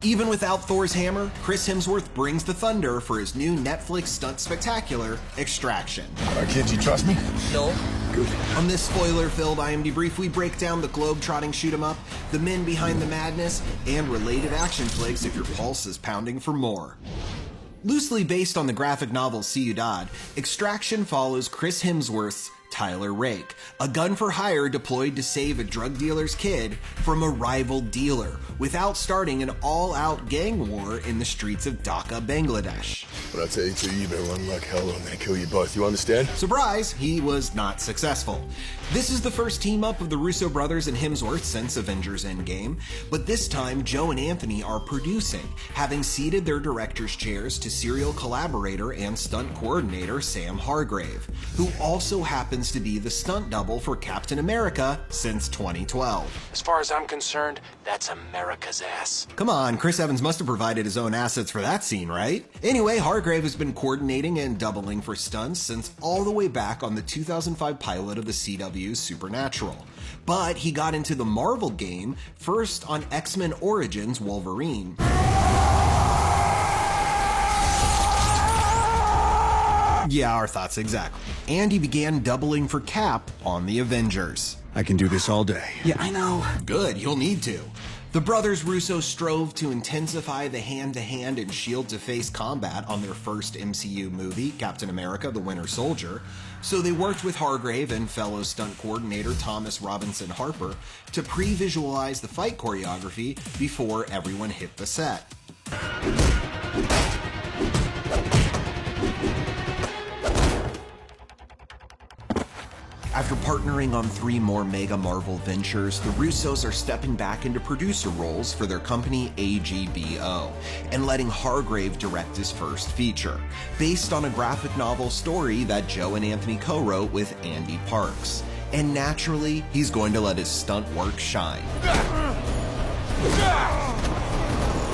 Even without Thor's hammer, Chris Hemsworth brings the thunder for his new Netflix stunt spectacular, Extraction. All right, kids, you trust me? No. Good. On this spoiler-filled IMDb brief, we break down the globe-trotting shoot-'em-up, the men behind the madness, and related action flicks if your pulse is pounding for more. Loosely based on the graphic novel Ciudad, Extraction follows Chris Hemsworth's Tyler Rake, a gun-for-hire deployed to save a drug dealer's kid from a rival dealer, without starting an all-out gang war in the streets of Dhaka, Bangladesh. But I tell you two, you better run like hell or I'm gonna kill you both, you understand? Surprise, he was not successful. This is the first team-up of the Russo brothers and Hemsworth since Avengers Endgame, but this time Joe and Anthony are producing, having ceded their director's chairs to serial collaborator and stunt coordinator Sam Hargrave, who also happens to be the stunt double for Captain America since 2012. As far as I'm concerned, that's America's ass. Come on, Chris Evans must have provided his own assets for that scene, right? Anyway, Hargrave has been coordinating and doubling for stunts since all the way back on the 2005 pilot of the CW's Supernatural. But he got into the Marvel game first on X-Men Origins Wolverine. Yeah, our thoughts exactly. And he began doubling for Cap on the Avengers. I can do this all day. Yeah, I know. Good, you'll need to. The brothers Russo strove to intensify the hand-to-hand and shield-to-face combat on their first MCU movie, Captain America: The Winter Soldier, so they worked with Hargrave and fellow stunt coordinator Thomas Robinson Harper to pre-visualize the fight choreography before everyone hit the set. After partnering on 3 more mega Marvel ventures, the Russos are stepping back into producer roles for their company AGBO, and letting Hargrave direct his first feature, based on a graphic novel story that Joe and Anthony co-wrote with Andy Parks. And naturally, he's going to let his stunt work shine.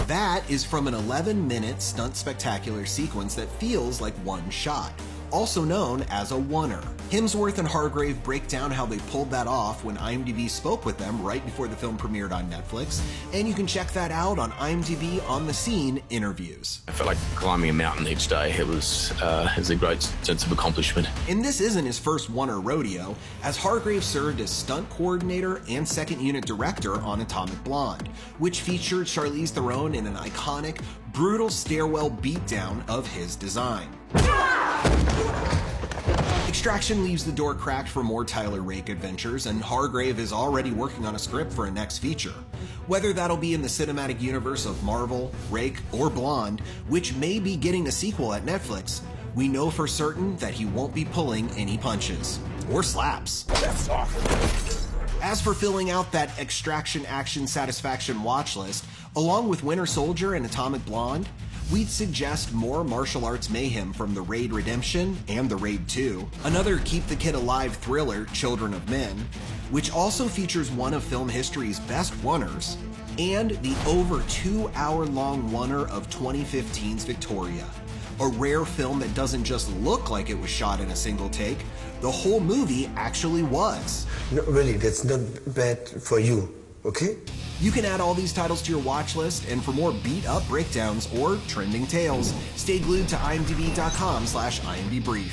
That is from an 11-minute stunt spectacular sequence that feels like one shot, also known as a oneer. Hemsworth and Hargrave break down how they pulled that off when IMDb spoke with them right before the film premiered on Netflix, and you can check that out on IMDb On the Scene interviews. I felt like climbing a mountain each day. It was a great sense of accomplishment. And this isn't his first oneer rodeo, as Hargrave served as stunt coordinator and second unit director on Atomic Blonde, which featured Charlize Theron in an iconic, brutal stairwell beatdown of his design. Extraction leaves the door cracked for more Tyler Rake adventures, and Hargrave is already working on a script for a next feature. Whether that'll be in the cinematic universe of Marvel, Rake, or Blonde, which may be getting a sequel at Netflix, we know for certain that he won't be pulling any punches. Or slaps. That's awful. As for filling out that Extraction Action Satisfaction watch list, along with Winter Soldier and Atomic Blonde, we'd suggest more martial arts mayhem from The Raid Redemption and The Raid 2, another Keep the Kid Alive thriller, Children of Men, which also features one of film history's best oneers, and the over 2-hour-long oneer of 2015's Victoria, a rare film that doesn't just look like it was shot in a single take, the whole movie actually was. No, really, that's not bad for you, okay? You can add all these titles to your watch list, and for more beat-up breakdowns or trending tales, stay glued to imdb.com/imdbrief.